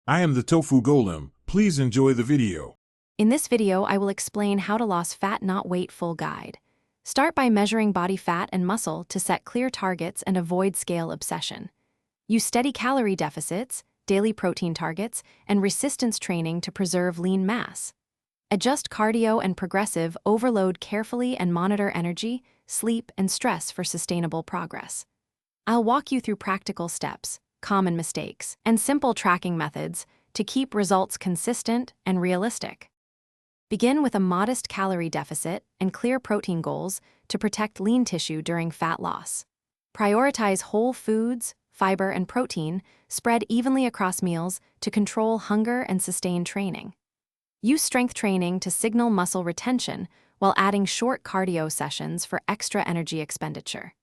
I am the Tofu Golem. Please enjoy the video. In this video, I will explain how to lose fat, not weight full guide. Start by measuring body fat and muscle to set clear targets and avoid scale obsession. Use steady calorie deficits, daily protein targets, and resistance training to preserve lean mass. Adjust cardio and progressive overload carefully and monitor energy, sleep, and stress for sustainable progress. I'll walk you through practical steps, common mistakes, and simple tracking methods to keep results consistent and realistic. Begin with a modest calorie deficit and clear protein goals to protect lean tissue during fat loss. Prioritize whole foods, fiber, and protein spread evenly across meals to control hunger and sustain training. Use strength training to signal muscle retention while adding short cardio sessions for extra energy expenditure.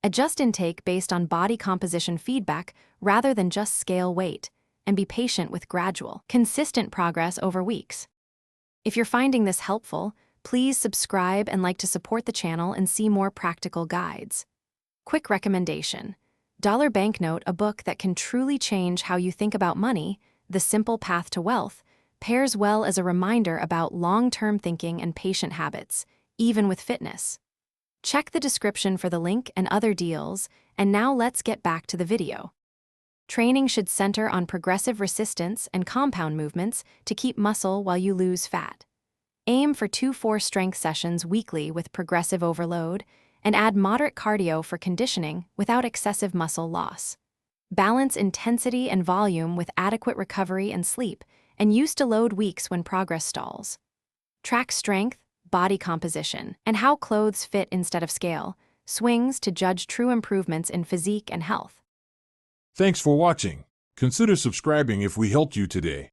Adjust intake based on body composition feedback rather than just scale weight, and be patient with gradual, consistent progress over weeks. If you're finding this helpful, please subscribe and like to support the channel and see more practical guides. Quick recommendation: Dollar Banknote, a book that can truly change how you think about money, The Simple Path to Wealth, pairs well as a reminder about long-term thinking and patient habits, even with fitness. Check the description for the link and other deals, and now let's get back to the video. Training should center on progressive resistance and compound movements to keep muscle while you lose fat. Aim for 2-4 strength sessions weekly with progressive overload, and add moderate cardio for conditioning without excessive muscle loss. Balance intensity and volume with adequate recovery and sleep, and use deload weeks when progress stalls. Track strength, body composition, and how clothes fit instead of scale, swings to judge true improvements in physique and health. Thanks for watching. Consider subscribing if we helped you today.